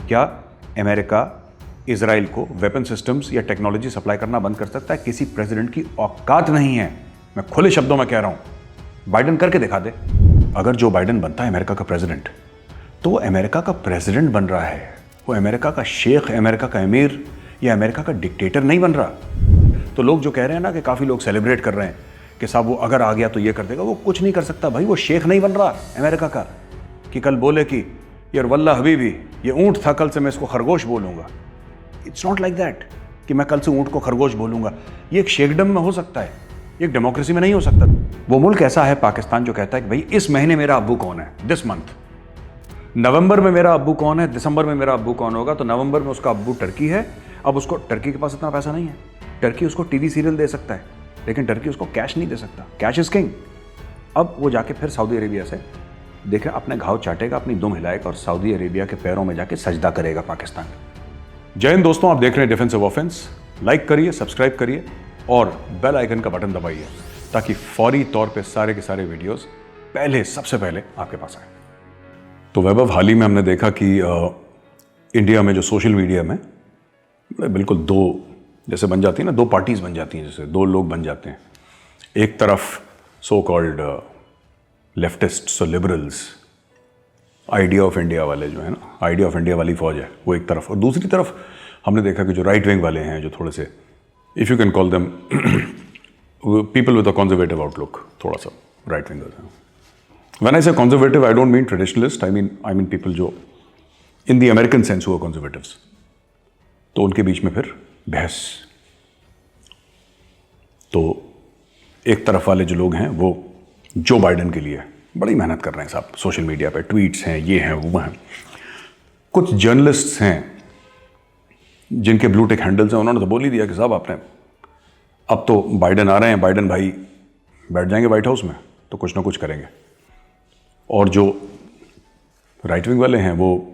क्या America Israel को weapon systems या टेक्नोलॉजी सप्लाई करना बंद कर सकता है? किसी प्रेसिडेंट की औकात नहीं है, मैं खुले शब्दों में कह रहा हूं। बाइडेन करके दिखा दे। अगर जो बाइडेन बनता है अमेरिका का प्रेसिडेंट, तो वो अमेरिका का प्रेसिडेंट बन रहा है, वो अमेरिका का शेख, अमेरिका का अमीर या अमेरिका का डिक्टेटर नहीं बन रहा। तो लोग जो कह रहे हैं ना कि काफ़ी लोग सेलिब्रेट कर रहे हैं कि साहब वो अगर आ गया तो ये कर देगा, वो कुछ नहीं कर सकता भाई। वो शेख नहीं बन रहा अमेरिका का कि कल बोले कि यार वल्ला हबीबी ये ऊंट था, कल से मैं इसको खरगोश बोलूंगा। इट्स नॉट लाइक दैट कि मैं कल से ऊंट को खरगोश बोलूंगा। ये एक शेखडम में हो सकता है, एक डेमोक्रेसी में नहीं हो सकता। वो मुल्क ऐसा है पाकिस्तान जो कहता है कि भाई इस महीने मेरा अब्बू कौन है, दिस मंथ। नवंबर में मेरा अब्बू कौन है, दिसंबर में मेरा अब्बू कौन होगा। तो नवंबर में उसका अब्बू टर्की है। अब उसको टर्की के पास इतना पैसा नहीं है, टर्की उसको टीवी सीरियल दे सकता है, लेकिन टर्की उसको कैश नहीं दे सकता। Cash is king. अब वो जाके फिर सऊदी अरेबिया से देखे अपने घाव चाटेगा, अपनी दुम हिलाएगा और सऊदी अरेबिया के पैरों में जाके सजदा करेगा पाकिस्तान। जय हिंद दोस्तों, आप देख रहे हैं डिफेंसिव ऑफेंस। लाइक करिए, सब्सक्राइब करिए और बेल आइकन का बटन दबाइए ताकि फौरी तौर पे सारे के सारे वीडियोस सबसे पहले आपके पास आए। तो वैभव, हाल ही में हमने देखा कि इंडिया में जो सोशल मीडिया में बिल्कुल दो जैसे बन जाती है ना, दो पार्टीज बन जाती हैं, जैसे दो लोग बन जाते हैं। एक तरफ सो कॉल्ड लेफ्टिस्ट और लिबरल्स, आइडिया ऑफ इंडिया वाले जो है ना, आइडिया ऑफ इंडिया वाली फौज है वो एक तरफ, और दूसरी तरफ हमने देखा कि जो राइट विंग वाले हैं, जो थोड़े से if you can call them people with a conservative outlook, थोड़ा सा राइट विंग होता है। व्हेन आई से conservative I don't mean traditionalist, I mean people जो इन द अमेरिकन सेंस हुआ कंजर्वेटिव्स। तो उनके बीच में फिर बहस। तो एक तरफ वाले जो लोग हैं वो जो बाइडेन के लिए बड़ी मेहनत कर रहे हैं साहब, सोशल मीडिया पे ट्वीट्स हैं, ये हैं वो हैं। कुछ जर्नलिस्ट्स हैं जिनके ब्लू टिक हैंडल्स हैं, उन्होंने तो बोल ही दिया कि साहब आपने अब तो बाइडेन आ रहे हैं, बाइडेन भाई बैठ जाएंगे व्हाइट हाउस में तो कुछ ना कुछ करेंगे। और जो राइट विंग वाले हैं वो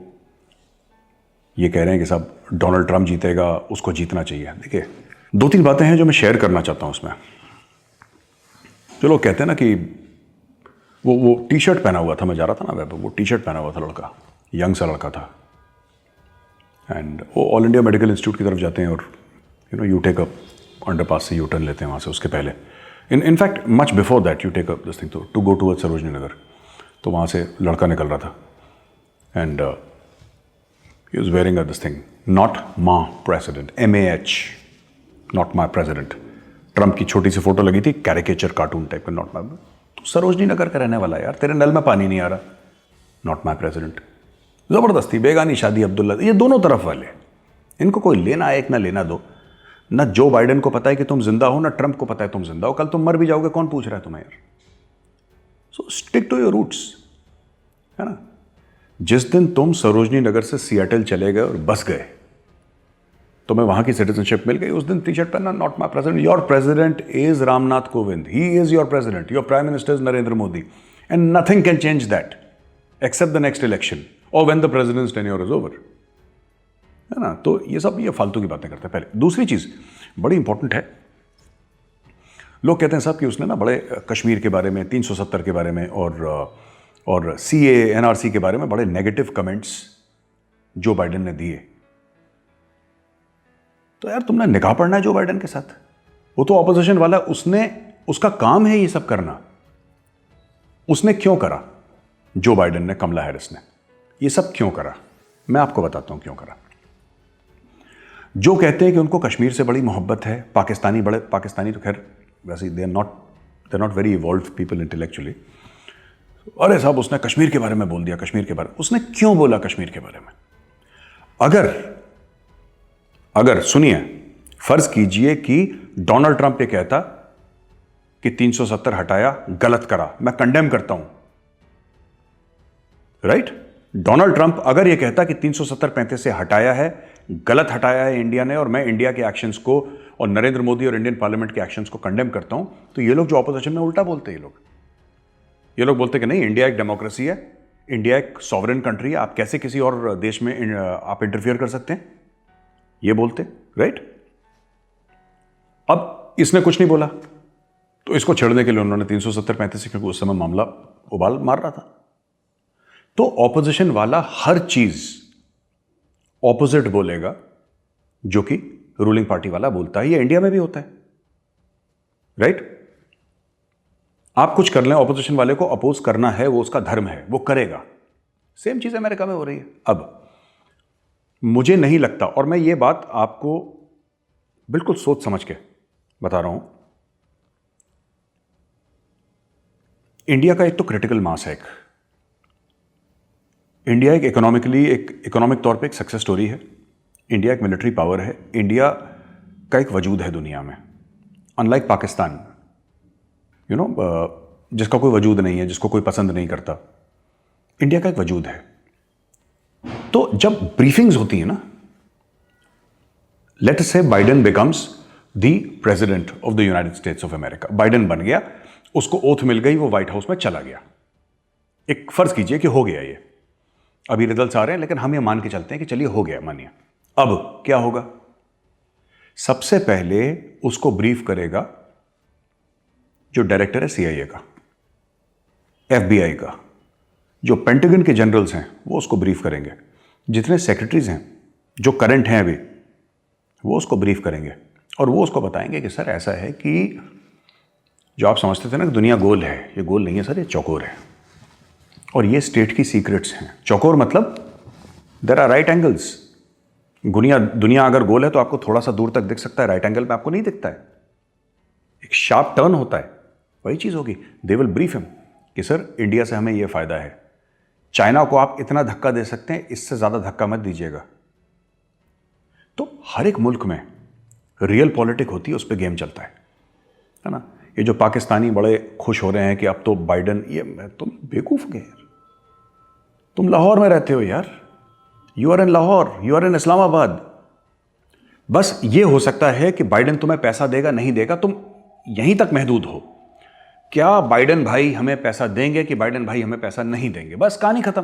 ये कह रहे हैं कि साहब डोनाल्ड ट्रंप जीतेगा, उसको जीतना चाहिए। देखिए, दो तीन बातें हैं जो मैं शेयर करना चाहता हूं उसमें। जो लोग कहते हैं ना कि वो टी शर्ट पहना हुआ था, मैं जा रहा था ना वैभव, वो टी शर्ट पहना हुआ था लड़का, यंग सा लड़का था, एंड वो ऑल इंडिया मेडिकल इंस्टीट्यूट की तरफ जाते हैं और यू टेक अप अंडरपास से यू टर्न लेते हैं वहाँ से। उसके पहले in fact much before that you take up this thing to go towards Sarojini Nagar. तो वहाँ से लड़का निकल रहा था and he was wearing this thing, not my president, MAH, not my president. Trump की छोटी सी फोटो लगी थी, कैरिकेचर कार्टून टाइप का, नॉट माई। तो सरोजनी नगर का रहने वाला यार, तेरे नल में पानी नहीं आ रहा, नॉट माई प्रेसिडेंट। जबरदस्ती बेगानी शादी अब्दुल्ला, ये दोनों तरफ वाले, इनको कोई लेना एक ना लेना दो। ना जो बाइडेन को पता है कि तुम जिंदा हो, ना ट्रंप को पता है तुम जिंदा हो। कल तुम मर भी जाओगे, कौन पूछ रहा है तुम्हें यार। So stick to your roots, है ना। जिस दिन तुम सरोजनी नगर से सियाटल चले गए और बस गए, तुम्हें वहां की सिटीजनशिप मिल गई, उस दिन टी शर्ट पहनना, not my president. Your president is Ramnath Kovind, he is your president. Your prime minister is Narendra Modi, and nothing can change that except the next election और when the president's tenure is over, है ना। तो ये सब ये फालतू की बातें करते हैं। पहले दूसरी चीज बड़ी इंपॉर्टेंट है, लोग कहते हैं साहब कि उसने ना बड़े कश्मीर के बारे में, 370 के बारे में और CA NRC के बारे में बड़े नेगेटिव कमेंट्स जो बाइडेन ने दिए। तो यार तुमने निकाह पढ़ना है जो बाइडेन के साथ, वो तो ऑपोजिशन वाला, उसका काम है ये सब करना। उसने क्यों करा, जो बाइडेन ने, कमला हैरिस ने ये सब क्यों करा? मैं आपको बताता हूं क्यों करा। जो कहते हैं कि उनको कश्मीर से बड़ी मोहब्बत है, पाकिस्तानी तो खैर वैसे they are not very evolved people intellectually. अरे साहब उसने कश्मीर के बारे में बोल दिया, कश्मीर के बारे में। उसने क्यों बोला कश्मीर के बारे में? अगर सुनिए, फर्ज कीजिए कि डोनाल्ड ट्रंप ये कहता कि 370 हटाया, गलत करा, मैं कंडेम करता हूं, राइट। डोनाल्ड ट्रंप अगर ये कहता कि 370-35 से हटाया है, गलत हटाया है इंडिया ने, और मैं इंडिया के एक्शंस को और नरेंद्र मोदी और इंडियन पार्लियामेंट के एक्शंस को कंडेम करता हूं, तो ये लोग जो ऑपोजिशन में उल्टा बोलते हैं, ये लोग बोलते कि नहीं, इंडिया एक डेमोक्रेसी है, इंडिया एक सॉवरेन कंट्री है, आप कैसे किसी और देश में आप इंटरफियर कर सकते हैं, ये बोलते, राइट। अब इसने कुछ नहीं बोला तो इसको छेड़ने के लिए उन्होंने 370-35, क्योंकि उस समय मामला उबाल मार रहा था। तो ऑपोजिशन वाला हर चीज ऑपोजिट बोलेगा जो कि रूलिंग पार्टी वाला बोलता है। ये इंडिया में भी होता है, राइट? आप कुछ कर लें, ऑपोजिशन वाले को अपोज करना है, वो उसका धर्म है, वो करेगा। सेम चीज अमेरिका में हो रही है। अब मुझे नहीं लगता, और मैं ये बात आपको बिल्कुल सोच समझ के बता रहा हूं, इंडिया का एक तो क्रिटिकल मास है, इंडिया एक इकोनॉमिक तौर पे एक सक्सेस स्टोरी है, इंडिया एक मिलिट्री पावर है, इंडिया का एक वजूद है दुनिया में। अनलाइक पाकिस्तान, जिसका कोई वजूद नहीं है, जिसको कोई पसंद नहीं करता, इंडिया का एक वजूद है। तो जब ब्रीफिंग्स होती है ना, लेट से Biden becomes the president of the United states of America, Biden बन गया, उसको ओथ मिल गई, वो व्हाइट हाउस में चला गया। एक फर्ज कीजिए कि हो गया, ये अभी रिजल्ट्स आ रहे हैं, लेकिन हम ये मान के चलते हैं कि चलिए हो गया, मानिए। अब क्या होगा? सबसे पहले उसको ब्रीफ करेगा जो डायरेक्टर है सीआईए का, एफबीआई का, जो पेंटागन के जनरल्स हैं वो उसको ब्रीफ करेंगे, जितने सेक्रेटरीज हैं जो करंट हैं अभी वो उसको ब्रीफ करेंगे, और वो उसको बताएंगे कि सर ऐसा है कि जो आप समझते थे ना कि दुनिया गोल है, ये गोल नहीं है सर, ये चौकोर है, और ये स्टेट की सीक्रेट्स हैं। चौकोर मतलब देयर आर राइट एंगल्स। दुनिया अगर गोल है तो आपको थोड़ा सा दूर तक दिख सकता है, राइट एंगल पे आपको नहीं दिखता है, एक शार्प टर्न होता है, वही चीज होगी। दे विल ब्रीफ हिम कि सर इंडिया से हमें यह फायदा है, चाइना को आप इतना धक्का दे सकते हैं, इससे ज्यादा धक्का मत दीजिएगा। तो हर एक मुल्क में रियल पॉलिटिक होती है, उस पर गेम चलता है ना। ये जो पाकिस्तानी बड़े खुश हो रहे हैं कि अब तो बाइडेन, ये तुम बेवकूफ हो गए यार, तुम लाहौर में रहते हो यार, you are in Lahore, you are in Islamabad. बस ये हो सकता है कि बाइडेन तुम्हें पैसा देगा नहीं देगा, तुम यहीं तक महदूद हो। क्या बाइडेन भाई हमें पैसा देंगे कि बाइडेन भाई हमें पैसा नहीं देंगे, बस कहानी खत्म।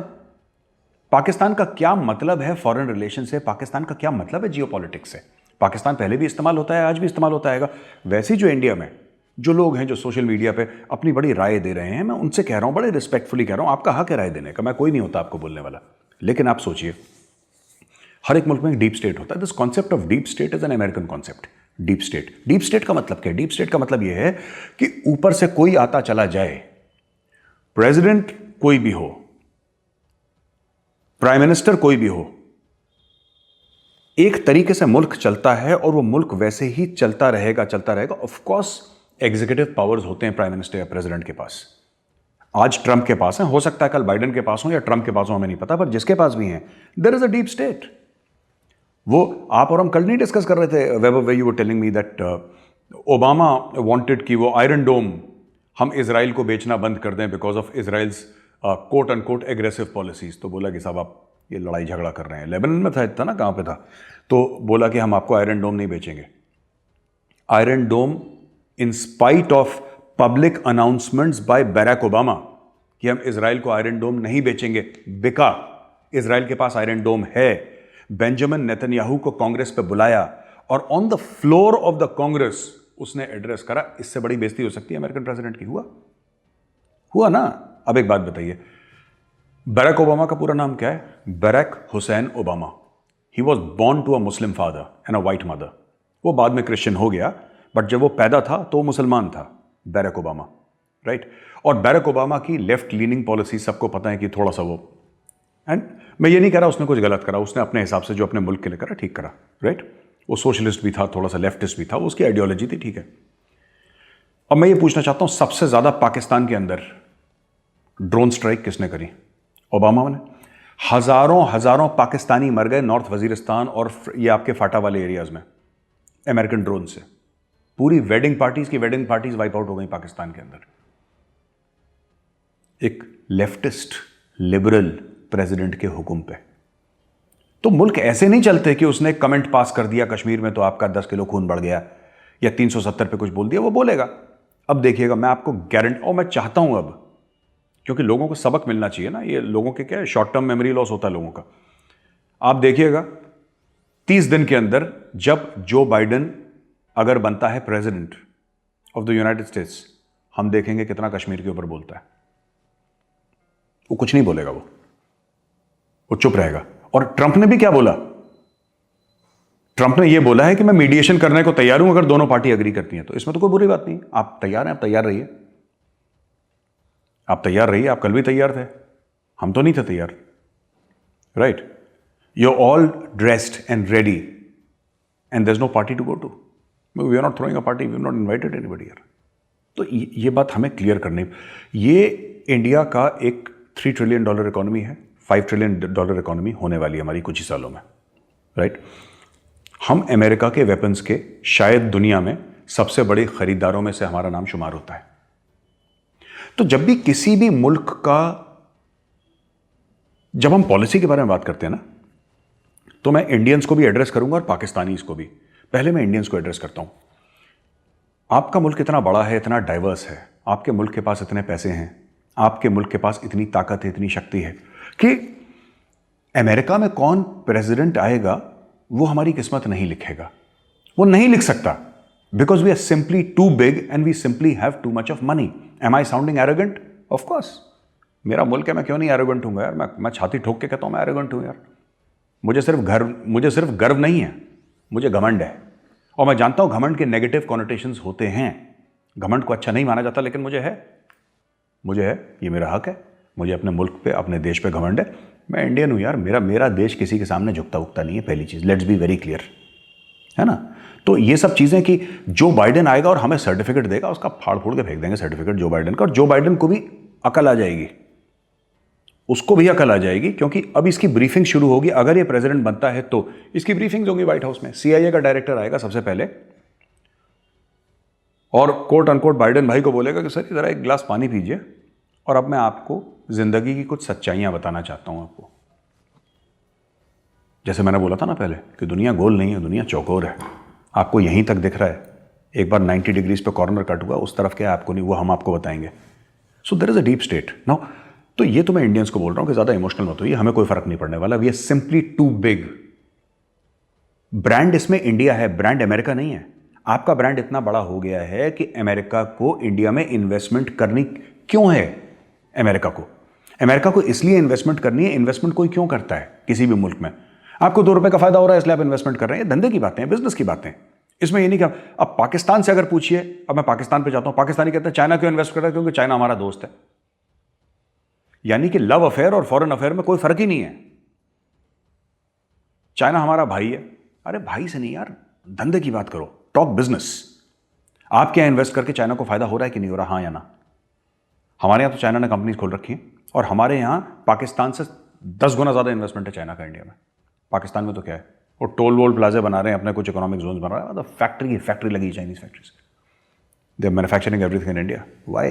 पाकिस्तान का क्या मतलब है फॉरेन रिलेशन से, पाकिस्तान का क्या मतलब है जियोपॉलिटिक्स से? पाकिस्तान पहले भी इस्तेमाल होता है, आज भी इस्तेमाल होता है। वैसे ही जो इंडिया में जो लोग हैं जो सोशल मीडिया पे अपनी बड़ी राय दे रहे हैं, मैं उनसे कह रहा हूं, बड़े रिस्पेक्टफुली कह रहा हूं, आपका हक है राय देने का, मैं कोई नहीं होता आपको बोलने वाला। लेकिन आप सोचिए, हर एक मुल्क में एक डीप स्टेट होता है। This concept of deep state is an American concept. Deep state का मतलब क्या है? डीप स्टेट का मतलब यह है कि ऊपर से कोई आता चला जाए, प्रेसिडेंट कोई भी हो, प्राइम मिनिस्टर कोई भी हो, एक तरीके से मुल्क चलता है और वो मुल्क वैसे ही चलता रहेगा। ऑफ कोर्स एग्जीक्यूटिव पावर्स होते हैं प्राइम मिनिस्टर या प्रेसिडेंट के पास। आज ट्रंप के पास है, हो सकता है कल बाइडेन के पास हो या ट्रंप के पास हो, हमें नहीं पता, पर जिसके पास भी है, there is a deep state. वो आप और हम कल नहीं डिस्कस कर रहे थे, weber you were telling me that Obama wanted कि वो आयरन डोम हम इजराइल को बेचना बंद कर दें because of Israel's quote unquote aggressive policies. तो बोला कि साहब आप ये लड़ाई झगड़ा कर रहे हैं, लेबनान में था ना, कहाँ पे था, तो बोला कि हम आपको आयरन डोम नहीं बेचेंगे। Iron dome in spite of public announcements by Barack Obama कि हम इजराइल को आयरन डोम नहीं बेचेंगे, बिका। इजराइल के पास आयरन डोम है। बेंजामिन नेतन्याहू को कांग्रेस पे बुलाया और on the floor of the Congress उसने एड्रेस करा। इससे बड़ी बेइज्जती हो सकती है अमेरिकन प्रेसिडेंट की? हुआ ना। अब एक बात बताइए, बैराक ओबामा का पूरा नाम क्या है? Barack Hussein Obama. He was born to a Muslim father and a white mother. वो बाद में क्रिश्चियन हो गया, बट जब वो पैदा था तो वो मुसलमान था, बैराक ओबामा, राइट। और बैराक ओबामा की लेफ्ट लीनिंग पॉलिसी सबको पता है कि थोड़ा सा वो, एंड मैं ये नहीं कह रहा उसने कुछ गलत करा, उसने अपने हिसाब से जो अपने मुल्क के लिए करा ठीक करा, राइट। वो सोशलिस्ट भी था, थोड़ा सा लेफ्टिस्ट भी था, उसकी आइडियोलॉजी थी, ठीक है। अब मैं ये पूछना चाहता हूं, सबसे ज्यादा पाकिस्तान के अंदर ड्रोन स्ट्राइक किसने करी? ओबामा ने। हजारों पाकिस्तानी मर गए नॉर्थ वजीरिस्तान और ये आपके फाटा वाले एरियाज में अमेरिकन ड्रोन से। पूरी वेडिंग पार्टीज वाइप आउट हो गई पाकिस्तान के अंदर, एक लेफ्टिस्ट लिबरल प्रेसिडेंट के हुक्म पे। तो मुल्क ऐसे नहीं चलते कि उसने कमेंट पास कर दिया कश्मीर में तो आपका 10 किलो खून बढ़ गया, या 370 पे कुछ बोल दिया, वो बोलेगा। अब देखिएगा, मैं आपको गारंटी, और मैं चाहता हूं अब, क्योंकि लोगों को सबक मिलना चाहिए ना, ये लोगों के क्या है, शॉर्ट टर्म मेमोरी लॉस होता है लोगों का। आप देखिएगा 30 दिन के अंदर जब जो बाइडेन अगर बनता है president of the United states, हम देखेंगे कितना कश्मीर के ऊपर बोलता है। वो कुछ नहीं बोलेगा, वो चुप रहेगा। और ट्रंप ने भी क्या बोला? ट्रंप ने यह बोला है कि मैं मीडिएशन करने को तैयार हूं अगर दोनों पार्टी एग्री करती हैं, तो इसमें तो कोई बुरी बात नहीं। आप तैयार हैं, आप तैयार रहिए, आप तैयार रहिए। आप कल भी तैयार थे, हम तो नहीं थे तैयार, right? You all dressed and ready and there is no party to go to. We are not throwing a party, we are not invited anybody here. तो ये बात हमें क्लियर करनी। ये इंडिया का एक $3 ट्रिलियन इकोनॉमी है, $5 ट्रिलियन इकोनॉमी होने वाली है हमारी कुछ ही सालों में, राइट? हम अमेरिका के वेपन्स के शायद दुनिया में सबसे बड़े खरीदारों में से हमारा नाम शुमार होता है। तो जब भी किसी भी मुल्क का, जब हम पॉलिसी के बारे में बात करते हैं ना, तो मैं इंडियंस को भी एड्रेस करूंगा और पाकिस्तानीज को भी। पहले मैं इंडियंस को एड्रेस करता हूं। आपका मुल्क इतना बड़ा है, इतना डाइवर्स है, आपके मुल्क के पास इतने पैसे हैं, आपके मुल्क के पास इतनी ताकत है, इतनी शक्ति है कि अमेरिका में कौन प्रेसिडेंट आएगा वो हमारी किस्मत नहीं लिखेगा, वो नहीं लिख सकता, because we are simply too big and we simply have too much of money. Am I sounding arrogant? Of course, मेरा मुल्क है, मैं क्यों नहीं एरोगेंट हूंगा यार? मैं छाती ठोक के कहता हूं मैं एरोगेंट हूं यार। मुझे सिर्फ गर्व नहीं है, मुझे घमंड है। और मैं जानता हूं घमंड के नेगेटिव कॉनोटेशंस होते हैं, घमंड को अच्छा नहीं माना जाता, लेकिन मुझे है, ये मेरा हक है। मुझे अपने मुल्क पे, अपने देश पे घमंड है। मैं इंडियन हूं यार, मेरा देश किसी के सामने झुकता उगता नहीं है, पहली चीज, लेट्स बी वेरी क्लियर, है ना? तो ये सब चीजें कि जो बाइडेन आएगा और हमें सर्टिफिकेट देगा, उसका फाड़ फोड़ के फेंक देंगे सर्टिफिकेट जो बाइडेन का, और जो बाइडेन को भी अकल आ जाएगी, उसको भी अकल आ जाएगी, क्योंकि अब इसकी ब्रीफिंग शुरू होगी। अगर ये प्रेसिडेंट बनता है तो इसकी ब्रीफिंग होगी व्हाइट हाउस में। CIA का डायरेक्टर आएगा सबसे पहले और कोट अनकोट बाइडेन भाई को बोलेगा कि सर जरा एक गिलास पानी पीजिए, और अब मैं आपको जिंदगी की कुछ सच्चाइयां बताना चाहता हूं आपको। जैसे मैंने बोला था ना पहले कि दुनिया गोल नहीं है, दुनिया चौकोर है। आपको यहीं तक दिख रहा है, एक बार 90 डिग्रीज पे कॉर्नर कट हुआ, उस तरफ क्या है आपको नहीं, वो हम आपको बताएंगे। So there is a deep state now. तो ये तो मैं इंडियंस को बोल रहा हूं कि ज्यादा इमोशनल मत होइए, हमें कोई फर्क नहीं पड़ने वाला। We are simply too big. Brand इसमें इंडिया है, ब्रांड अमेरिका नहीं है। आपका ब्रांड इतना बड़ा हो गया है कि अमेरिका को इंडिया में इन्वेस्टमेंट करनी क्यों है? अमेरिका को इसलिए इन्वेस्टमेंट करनी है। इन्वेस्टमेंट कोई क्यों करता है किसी भी मुल्क में? आपको $2 का फायदा हो रहा है इसलिए आप इन्वेस्टमेंट कर रहे हैं। धंधे की बातें हैं, बिजनेस की बातें। इसमें ये नहीं कि अब पाकिस्तान से अगर पूछिए, अब मैं पाकिस्तान पे जाता हूं, पाकिस्तानी कहते हैं चाइना क्यों इन्वेस्ट कर रहा है? क्योंकि चाइना हमारा दोस्त है। यानी कि लव अफेयर और फॉरेन अफेयर में कोई फर्क ही नहीं है। चाइना हमारा भाई है। अरे भाई से नहीं यार, धंधे की बात करो, टॉक बिजनेस। आप क्या इन्वेस्ट करके चाइना को फायदा हो रहा है कि नहीं हो रहा? हाँ या ना? हमारे यहां तो चाइना ने कंपनीज खोल रखी हैं, और हमारे यहां पाकिस्तान से 10 गुना ज्यादा इन्वेस्टमेंट है चाइना का इंडिया में। पाकिस्तान में तो क्या है, वो टोल वोल प्लाजे बना रहे हैं, अपने कुछ इकोनॉमिक जोन बना रहे हैं, मतलब फैक्ट्री लगी Chinese factories. They are manufacturing everything in India. Why?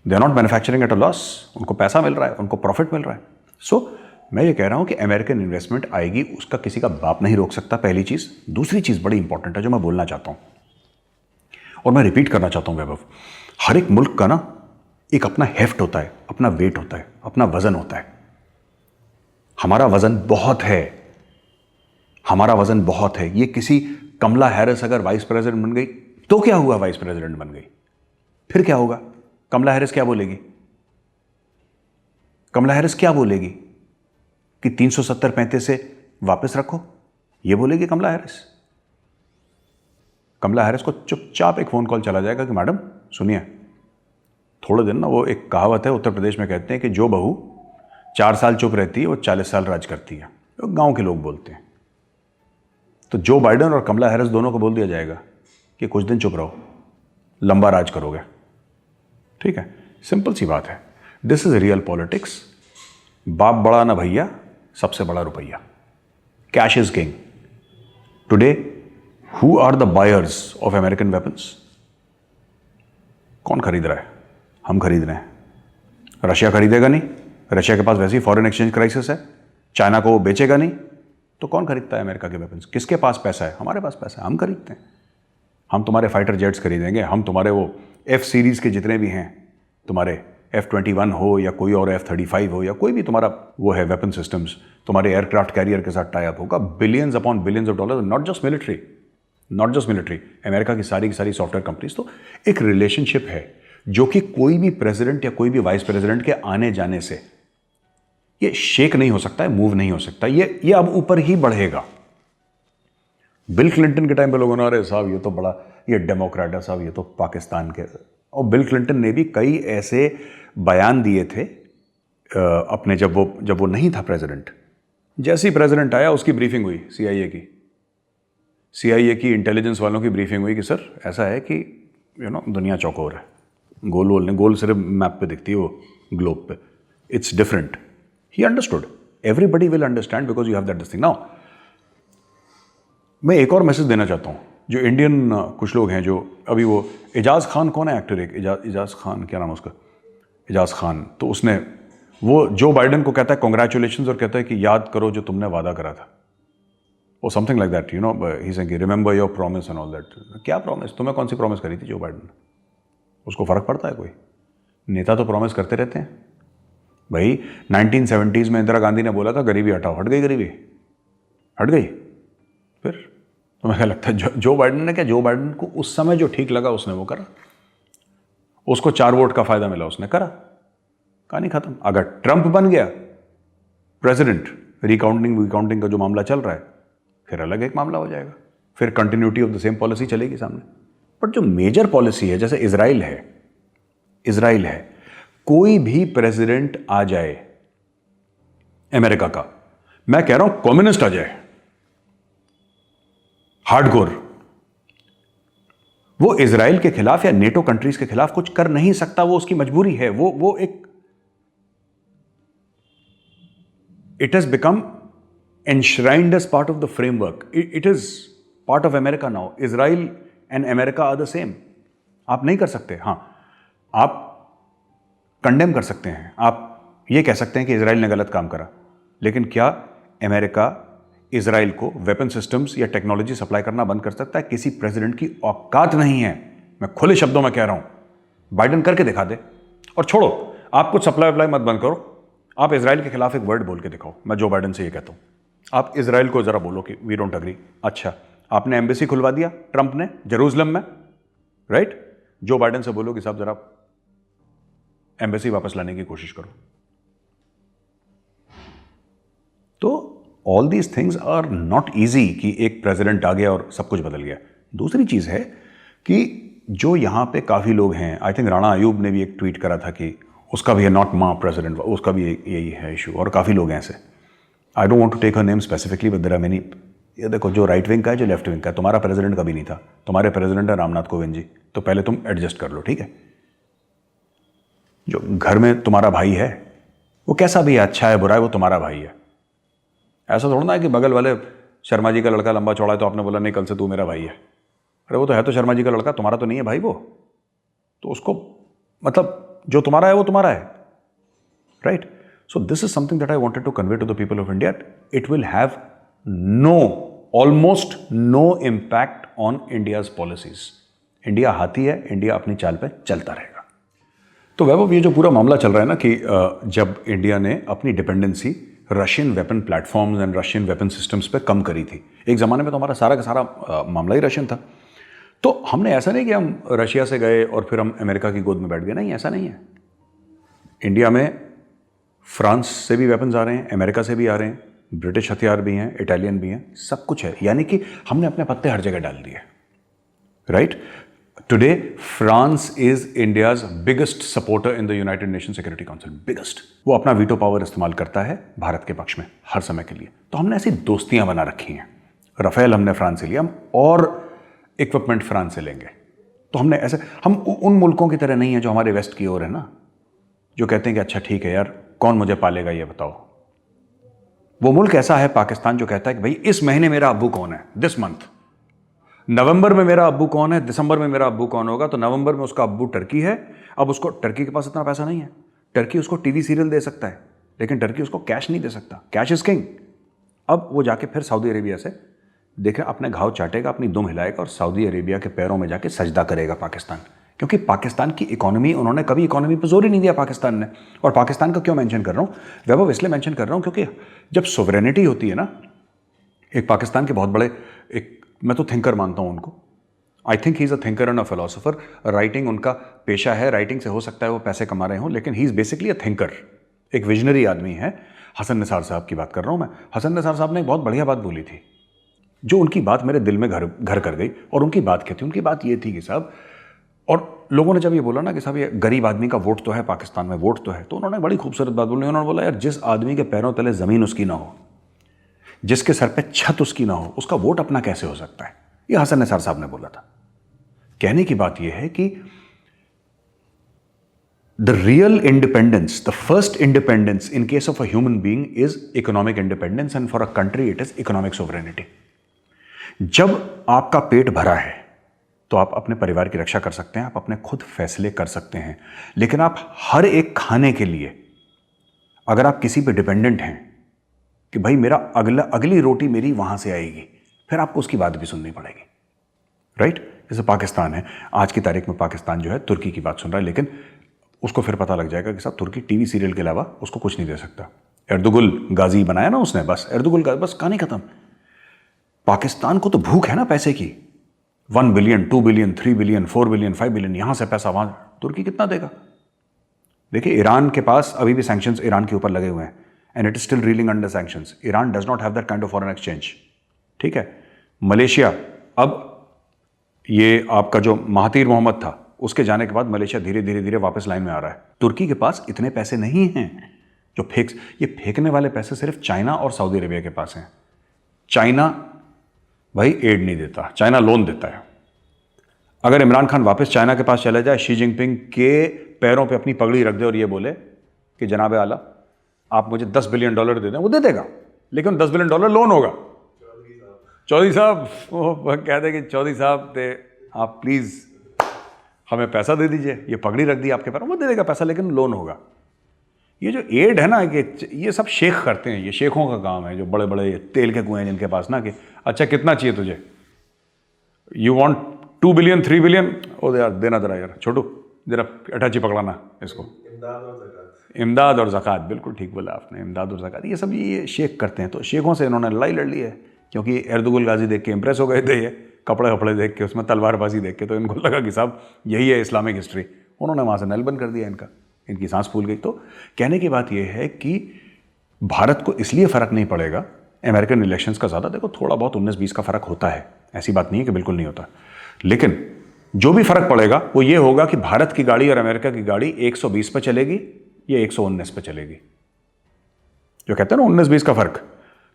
They are not manufacturing at a loss. उनको पैसा मिल रहा है, उनको प्रॉफिट मिल रहा है। सो मैं ये कह रहा हूं कि अमेरिकन इन्वेस्टमेंट आएगी, उसका किसी का बाप नहीं रोक सकता, पहली चीज। दूसरी चीज बड़ी इंपॉर्टेंट है जो मैं बोलना चाहता हूं, और मैं रिपीट करना चाहता हूं वैभव, हर एक मुल्क का ना एक अपना हेफ्ट होता है, अपना वेट होता है, अपना वजन होता है। हमारा वजन बहुत है, हमारा वजन बहुत है। ये किसी कमला हैरिस अगर वाइस प्रेसिडेंट बन गई तो क्या हुआ? वाइस प्रेसिडेंट बन गई, फिर क्या होगा? कमला हैरिस क्या बोलेगी? कमला हैरिस क्या बोलेगी कि 370-35 से वापस रखो? ये बोलेगी कमला हैरिस? कमला हैरिस को चुपचाप एक फोन कॉल चला जाएगा कि मैडम सुनिए, थोड़े दिन ना, वो एक कहावत है उत्तर प्रदेश में, कहते हैं कि जो बहू 4 साल चुप रहती है वो 40 साल राज करती है। तो गांव के लोग बोलते हैं। तो जो बाइडेन और कमला हैरिस दोनों को बोल दिया जाएगा कि कुछ दिन चुप रहो, लंबा राज करोगे। ठीक है, सिंपल सी बात है। This is real politics. बाप बड़ा ना भैया, सबसे बड़ा रुपया। Cash is king. Today who are the buyers of American weapons? कौन खरीद रहा है? हम खरीद रहे हैं। रशिया खरीदेगा नहीं, रशिया के पास वैसे ही फॉरेन एक्सचेंज क्राइसिस है। चाइना को वो बेचेगा नहीं, तो कौन खरीदता है अमेरिका के वेपन्स? किसके पास पैसा है? हमारे पास पैसा है, हम खरीदते हैं। हम तुम्हारे फाइटर जेट्स खरीदेंगे, हम तुम्हारे वो F सीरीज के जितने भी हैं, तुम्हारे F-21 हो या कोई और F-35 हो या कोई भी तुम्हारा वो है वेपन सिस्टम्स, तुम्हारे एयरक्राफ्ट कैरियर के साथ टाई अप होगा। Billions upon billions of dollar, not just military, America की सारी सॉफ्टवेयर कंपनीज। तो एक रिलेशनशिप है जो कि कोई भी प्रेसिडेंट या कोई भी वाइस प्रेसिडेंट के आने जाने से ये शेक नहीं हो सकता है, मूव नहीं हो सकता। ये अब ऊपर ही बढ़ेगा। बिल क्लिंटन के टाइम पे लोगों ने अरे साहब ये तो बड़ा, ये डेमोक्रेट है साहब, ये तो पाकिस्तान के। और बिल क्लिंटन ने भी कई ऐसे बयान दिए थे अपने, जब वो नहीं था प्रेसिडेंट। जैसे ही प्रेसिडेंट आया उसकी ब्रीफिंग हुई, सीआईए की इंटेलिजेंस वालों की ब्रीफिंग हुई कि सर ऐसा है कि दुनिया चौकोर है, गोल सिर्फ मैप पे दिखती है, वो ग्लोब पे, it's different. He understood, everybody will understand because you have that this thing. Now मैं एक और मैसेज देना चाहता हूँ, जो इंडियन कुछ लोग हैं जो अभी, वो एजाज खान, कौन है एक्टर, एक एजाज खान, क्या नाम है उसका, एजाज खान, तो उसने वो जो बाइडेन को कहता है कॉन्ग्रेचुलेशंस और कहता है कि याद करो जो तुमने वादा करा था, और something like that, he saying remember your promise and all that. क्या प्रॉमिस, तुम्हें कौन सी प्रॉमिस करी थी जो बाइडेन ने? उसको फर्क पड़ता है? कोई नेता तो प्रॉमिस करते रहते हैं भाई। 1970s में इंदिरा गांधी ने बोला था गरीबी हटाओ, हट गई गरीबी, हट गई। फिर तुम्हें क्या लगता है जो बाइडेन ने क्या? जो बाइडेन को उस समय जो ठीक लगा उसने वो करा, उसको 4 वोट का फायदा मिला उसने करा, कहानी खत्म। अगर ट्रंप बन गया प्रेसिडेंट, रिकाउंटिंग का जो मामला चल रहा है, फिर अलग एक मामला हो जाएगा, फिर continuity of the same policy चलेगी सामने। बट जो मेजर पॉलिसी है, जैसे इजराइल है, कोई भी प्रेसिडेंट आ जाए अमेरिका का, मैं कह रहा हूं कम्युनिस्ट आ जाए, हार्डकोर, वो इजराइल के खिलाफ या नेटो कंट्रीज के खिलाफ कुछ कर नहीं सकता, वो उसकी मजबूरी है। वो एक, it has become enshrined as part of the framework. It is part of America now. Israel and America are the same. आप नहीं कर सकते। हाँ, आप कंडेम कर सकते हैं, आप ये कह सकते हैं कि इजराइल ने गलत काम करा, लेकिन क्या अमेरिका इजराइल को वेपन सिस्टम्स या टेक्नोलॉजी सप्लाई करना बंद कर सकता है? किसी प्रेसिडेंट की औकात नहीं है। मैं खुले शब्दों में कह रहा हूं, बाइडेन करके दिखा दे। और छोड़ो, आप कुछ सप्लाई वप्लाई मत बंद करो, आप इजराइल के खिलाफ एक वर्ड बोल के दिखाओ। मैं जो बाइडेन से ये कहता हूं, आप इजराइल को जरा बोलो कि वी डोंट अग्री। अच्छा, आपने एम्बेसी खुलवा दिया ट्रंप ने जेरूसलम में, राइट? जो बाइडेन से बोलो कि साहब जरा एम्बेसी वापस लाने की कोशिश करो। तो all these things are not easy कि एक प्रेसिडेंट आ गया और सब कुछ बदल गया। दूसरी चीज है कि जो यहां पे काफी लोग हैं, आई थिंक राणा अयूब ने भी एक ट्वीट करा था कि उसका भी है नॉट मां प्रेसिडेंट, उसका भी यही है इशू, और काफी लोग हैं ऐसे। I don't want to take her name specifically, but there are many. ये देखो, जो राइट विंग का है, जो लेफ्ट विंग का है, तुम्हारा प्रेसिडेंट कभी नहीं था, तुम्हारे प्रेसिडेंट है रामनाथ कोविंद जी, तो पहले तुम एडजस्ट कर लो, ठीक है? जो घर में तुम्हारा भाई है, वो कैसा भी है, अच्छा है बुरा है, वो तुम्हारा भाई है। ऐसा थोड़ा ना है कि बगल वाले शर्मा जी का लड़का लंबा चौड़ा है तो आपने बोला नहीं कल से तू मेरा भाई है। अरे वो तो है तो शर्मा जी का लड़का, तुम्हारा तो नहीं है भाई वो, तो उसको मतलब जो तुम्हारा है वो तुम्हारा है, right? So this is something that I wanted to convey to the people of India. It will have almost no impact on India's policies. India हाथी है, इंडिया अपनी चाल पे चलता रहेगा। तो वैभव, ये जो पूरा मामला चल रहा है ना कि जब इंडिया ने अपनी dependency Russian weapon platforms and Russian weapon systems पे कम करी थी, एक ज़माने में तो हमारा सारा का सारा मामला ही रशियन था, तो हमने ऐसा नहीं कि हम रशिया से गए और फिर हम अमेरिका की गोद में बैठ गए, नहीं, ऐसा नहीं है। इंडिया में फ्रांस से भी वेपन्स आ रहे हैं, अमेरिका से भी आ रहे हैं, ब्रिटिश हथियार भी हैं, इटालियन भी हैं, सब कुछ है। यानी कि हमने अपने पत्ते हर जगह डाल दिए, right? Today France is India's biggest supporter in the United nation security council, biggest. वो अपना वीटो पावर इस्तेमाल करता है भारत के पक्ष में हर समय के लिए। तो हमने ऐसी दोस्तियां बना रखी हैं। राफेल हमने फ्रांस से लिया, हम और इक्विपमेंट फ्रांस से लेंगे। तो हमने ऐसे, हम उन मुल्कों की तरह नहीं है जो हमारे वेस्ट की ओर है ना, जो कहते हैं कि अच्छा ठीक है यार, कौन मुझे पालेगा ये बताओ। वो मुल्क ऐसा है पाकिस्तान, जो कहता है कि भाई इस महीने मेरा अब्बू कौन है, दिस मंथ, नवंबर में मेरा अब्बू कौन है, दिसंबर में मेरा अब्बू कौन होगा। तो नवंबर में उसका अब्बू टर्की है। अब उसको, टर्की के पास इतना पैसा नहीं है, टर्की उसको टीवी सीरियल दे सकता है, लेकिन टर्की उसको कैश नहीं दे सकता, कैश इज किंग। अब वो जाके फिर सऊदी अरेबिया से देख रहे, अपने घाव चाटेगा, अपनी दुम हिलाएगा और सऊदी अरेबिया के पैरों में जाके सजदा करेगा पाकिस्तान। क्योंकि पाकिस्तान की इकोनॉमी, उन्होंने कभी इकोनॉमी पर जोर ही नहीं दिया पाकिस्तान ने। और पाकिस्तान का क्यों मेंशन कर रहा हूँ वैभव, इसलिए मेंशन कर रहा हूँ क्योंकि जब सोवरेनिटी होती है ना, एक पाकिस्तान के बहुत बड़े, एक मैं तो थिंकर मानता हूँ उनको, I think he is a thinker and a philosopher. Writing उनका पेशा है, राइटिंग से हो सकता है वो पैसे कमा रहे हों, लेकिन he is basically a thinker, एक विजनरी आदमी है। हसन निसार साहब की बात कर रहा हूँ मैं। हसन निसार साहब ने एक बहुत बढ़िया बात बोली थी, जो उनकी बात मेरे दिल में घर घर कर गई। और उनकी बात क्या थी? उनकी बात ये थी कि साहब, और लोगों ने जब ये बोला ना कि साहब ये गरीब आदमी का वोट तो है, पाकिस्तान में वोट तो है, तो उन्होंने बड़ी खूबसूरत बात बोली। उन्होंने बोला यार, जिस आदमी के पैरों तले ज़मीन उसकी ना हो, जिसके सर पे छत उसकी ना हो, उसका वोट अपना कैसे हो सकता है? ये हसन निसार साहब ने बोला था। कहने की बात यह है कि the real independence, the first independence in case of a human being is economic independence, and for a country it is economic sovereignty. जब आपका पेट भरा है तो आप अपने परिवार की रक्षा कर सकते हैं, आप अपने खुद फैसले कर सकते हैं। लेकिन आप हर एक खाने के लिए अगर आप किसी पे डिपेंडेंट हैं कि भाई मेरा अगली रोटी मेरी वहां से आएगी, फिर आपको उसकी बात भी सुननी पड़ेगी, राइट? जैसे पाकिस्तान है, आज की तारीख में पाकिस्तान जो है तुर्की की बात सुन रहा है, लेकिन उसको फिर पता लग जाएगा कि साहब तुर्की टीवी सीरियल के अलावा उसको कुछ नहीं दे सकता। एर्दुगुल गाजी बनाया ना उसने, बस एर्दुगुल गाजी, बस कहानी खत्म। पाकिस्तान को तो भूख है ना पैसे की। 1 billion, 2 billion, 3 billion, 4 billion, 5 billion, यहां से पैसा वहां, तुर्की कितना देगा? देखिए, ईरान के पास अभी भी सैंक्शंस ईरान के ऊपर लगे हुए हैं, and it is still reeling under sanctions. Iran does not have that kind of foreign exchange, ठीक है? मलेशिया, अब ये आपका जो महातीर मोहम्मद था, उसके जाने के बाद मलेशिया धीरे धीरे धीरे वापस लाइन में आ रहा है। तुर्की के पास इतने पैसे नहीं हैं जो ये फेंकने वाले पैसे सिर्फ चाइना और सऊदी अरेबिया के पास हैं। चाइना भाई एड नहीं देता, चाइना लोन देता है। अगर इमरान खान वापस चाइना के पास चला जाए, शी जिनपिंग के पैरों पे अपनी पगड़ी रख दे और ये बोले कि जनाब आला आप मुझे $10 बिलियन दे दें, वो दे देगा, लेकिन $10 बिलियन लोन होगा। चौधरी साहब वो कहते कि चौधरी साहब आप प्लीज़ हमें पैसा दे दीजिए, ये पगड़ी रख दी आपके पैरों, वो दे देगा पैसा, लेकिन लोन होगा। ये जो एड है ना, कि ये सब शेख करते हैं, ये शेखों का काम है, जो बड़े बड़े तेल के कुएं हैं जिनके पास ना, कि अच्छा कितना चाहिए तुझे, यू वांट 2 बिलियन, 3 बिलियन, ओ यार देना जरा, यार छोटू जरा अटैची पकड़ाना इसको। इमदाद और ज़कात, बिल्कुल ठीक बोला आपने, इमदाद और ज़कात, ये सब ये शेख करते हैं। तो शेखों से इन्होंने लड़ाई लड़ ली है, क्योंकि एर्दुगुल गाजी देख के इंप्रेस हो गए थे, ये कपड़े देख के, उसमें तलवारबाजी देख के, तो इनको लगा कि साहब यही है इस्लामिक हिस्ट्री। उन्होंने वहाँ से नलबंद कर दिया इनका, इनकी सांस फूल गई। तो कहने की बात यह है कि भारत को इसलिए फ़र्क नहीं पड़ेगा अमेरिकन इलेक्शंस का ज़्यादा। देखो, थोड़ा बहुत 19-20 का फ़र्क होता है, ऐसी बात नहीं है कि बिल्कुल नहीं होता, लेकिन जो भी फ़र्क पड़ेगा वो ये होगा कि भारत की गाड़ी और अमेरिका की गाड़ी 120 पे चलेगी या 119 पे चलेगी। जो कहते हैं ना 19-20 का फ़र्क,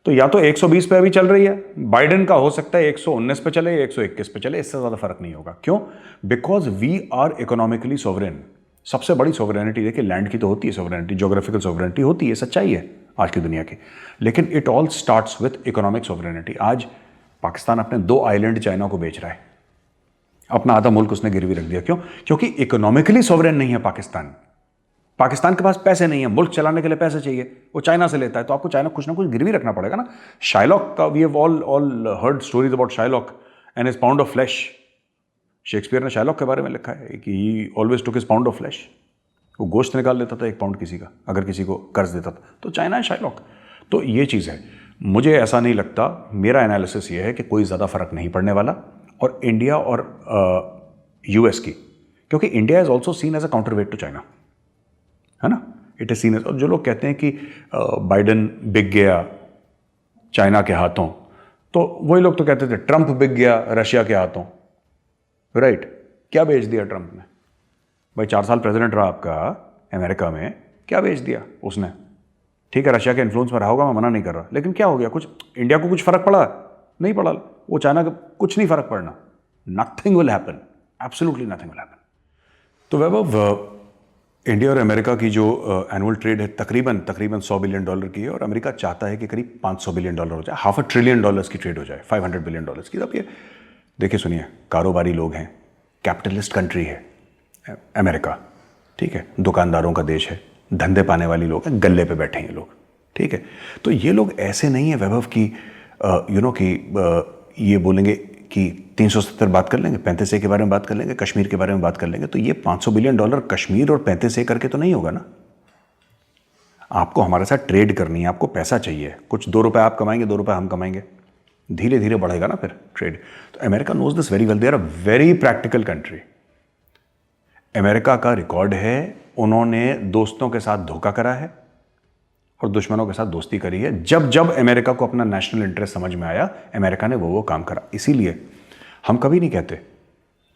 तो या तो 120 पे अभी चल रही है, बाइडेन का हो सकता है 119 पे चले या 121 पे चले, इससे ज़्यादा फ़र्क नहीं होगा। क्यों? Because we are economically sovereign. सबसे बड़ी सोवरेनिटी, देखिए लैंड की तो होती है सोवरेनिटी, जोग्राफिकल सोवरेनिटी होती है, सच्चाई है आज की दुनिया की, लेकिन it all starts with economic sovereignty. आज पाकिस्तान अपने 2 आइलैंड चाइना को बेच रहा है, अपना आधा मुल्क उसने गिरवी रख दिया। क्यों? क्योंकि इकोनॉमिकली सोवरेन नहीं है पाकिस्तान। पाकिस्तान के पास पैसे नहीं है, मुल्क चलाने के लिए पैसे चाहिए, वो चाइना से लेता है, तो आपको चाइना कुछ ना कुछ गिरवी रखना पड़ेगा ना। शाइलॉक का, we have all heard stories about Shylock and his pound of flesh. Shakespeare ने शाइलॉक के बारे में लिखा है कि he always took his pound of flesh. वो गोश्त निकाल लेता था 1 पाउंड किसी का, अगर किसी को कर्ज देता था, तो चाइना है शाइलॉक। तो ये चीज़ है, मुझे ऐसा नहीं लगता, मेरा एनालिसिस ये है कि कोई ज़्यादा फर्क नहीं पड़ने वाला। और इंडिया और US की, क्योंकि India is also seen as a counterweight to China, है ना, इट इज सीन एज। और जो लोग कहते हैं कि बाइडन बिक गया चाइना के हाथों, तो वही लोग तो कहते थे ट्रंप बिक गया रशिया के हाथों, राइट? क्या बेच दिया ट्रंप ने? भाई 4 साल प्रेसिडेंट रहा आपका अमेरिका में, क्या बेच दिया उसने? ठीक है, रशिया के इन्फ्लुएंस में रहा होगा, मैं मना नहीं कर रहा, लेकिन क्या हो गया? कुछ इंडिया को कुछ फर्क पड़ा? नहीं पड़ा। वो चाइना का कुछ नहीं फर्क पड़ना, nothing will happen, absolutely nothing will happen. तो वैभव, इंडिया और अमेरिका की जो एनुअल ट्रेड है तकरीबन $100 बिलियन की है, और अमेरिका चाहता है कि करीब $500 बिलियन हो जाए, $500 ट्रिलियन की ट्रेड हो जाए, $500 बिलियन की। अब ये देखिए, सुनिए, कारोबारी लोग हैं, कैपिटलिस्ट कंट्री है अमेरिका, ठीक है, दुकानदारों का देश है, धंधे पाने वाली लोग हैं, गल्ले पे बैठे हैं लोग, ठीक है। तो ये लोग ऐसे नहीं है वैभव की ये बोलेंगे कि 370 बात कर लेंगे, 35A के बारे में बात कर लेंगे, कश्मीर के बारे में बात कर लेंगे, तो ये $500 बिलियन कश्मीर और 35A करके तो नहीं होगा ना। आपको हमारे साथ ट्रेड करनी है, आपको पैसा चाहिए, कुछ $2 आप कमाएंगे, $2 हम कमाएंगे, धीरे धीरे बढ़ेगा ना फिर ट्रेड। तो America knows this very well, they are a very practical country. America का रिकॉर्ड है, उन्होंने दोस्तों के साथ धोखा करा है, और दुश्मनों के साथ दोस्ती करी है। जब जब अमेरिका को अपना नेशनल इंटरेस्ट समझ में आया, अमेरिका ने वो काम करा। इसीलिए हम कभी नहीं कहते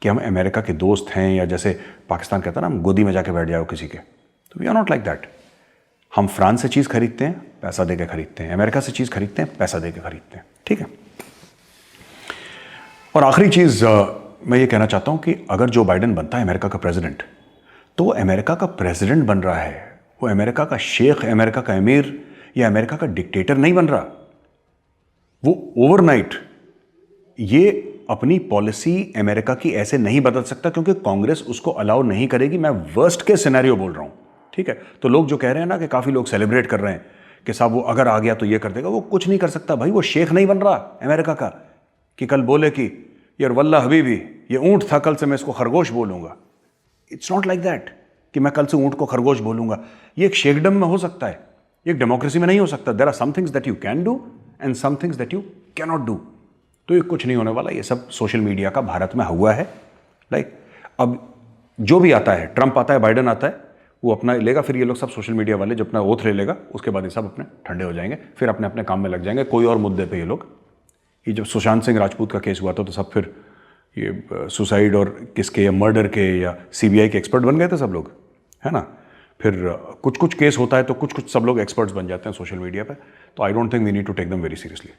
कि हम अमेरिका के दोस्त हैं, या जैसे पाकिस्तान कहता है ना, हम गोदी में जाके बैठ जाओ किसी के, तो we are not like that. हम फ्रांस से चीज़ खरीदते हैं, पैसा दे के खरीदते हैं, अमेरिका से चीज़ खरीदते हैं, पैसा दे के खरीदते हैं, ठीक है। और आखिरी चीज़ मैं ये कहना चाहता हूँ कि अगर जो बाइडेन बनता है अमेरिका का प्रेसिडेंट, तो वो अमेरिका का प्रेसिडेंट बन रहा है, वो अमेरिका का शेख, अमेरिका का अमीर या अमेरिका का डिक्टेटर नहीं बन रहा। वो ओवरनाइट ये अपनी पॉलिसी अमेरिका की ऐसे नहीं बदल सकता, क्योंकि कांग्रेस उसको अलाउ नहीं करेगी। मैं वर्स्ट के सिनेरियो बोल रहा हूं, ठीक है। तो लोग जो कह रहे हैं ना कि काफी लोग सेलिब्रेट कर रहे हैं कि साहब वो अगर आ गया तो ये कर देगा, वो कुछ नहीं कर सकता भाई। वो शेख नहीं बन रहा अमेरिका का कि कल बोले कि यार वल्ला हबीबी ये ऊंट था, कल से मैं इसको खरगोश बोलूंगा। इट्स नॉट लाइक दैट कि मैं कल से ऊंट को खरगोश बोलूंगा। ये एक शेखडम में हो सकता है, एक डेमोक्रेसी में नहीं हो सकता। There are some things that you can do and some things that you can not do. तो ये कुछ नहीं होने वाला। ये सब सोशल मीडिया का भारत में हुआ है। लाइक अब जो भी आता है, ट्रंप आता है, बाइडेन आता है, वो अपना लेगा, फिर ये लोग सब सोशल मीडिया वाले जब अपना ओथ ले लेगा, उसके बाद ये सब अपने ठंडे हो जाएंगे, फिर अपने अपने काम में लग जाएंगे कोई और मुद्दे पे। ये लोग, ये जब सुशांत सिंह राजपूत का केस हुआ था तो सब फिर ये सुसाइड और किसके या मर्डर के या सीबीआई के एक्सपर्ट बन गए थे सब लोग, है ना। फिर कुछ कुछ केस होता है तो कुछ कुछ सब लोग एक्सपर्ट्स बन जाते हैं सोशल मीडिया पे। तो I don't think we need to take them very seriously.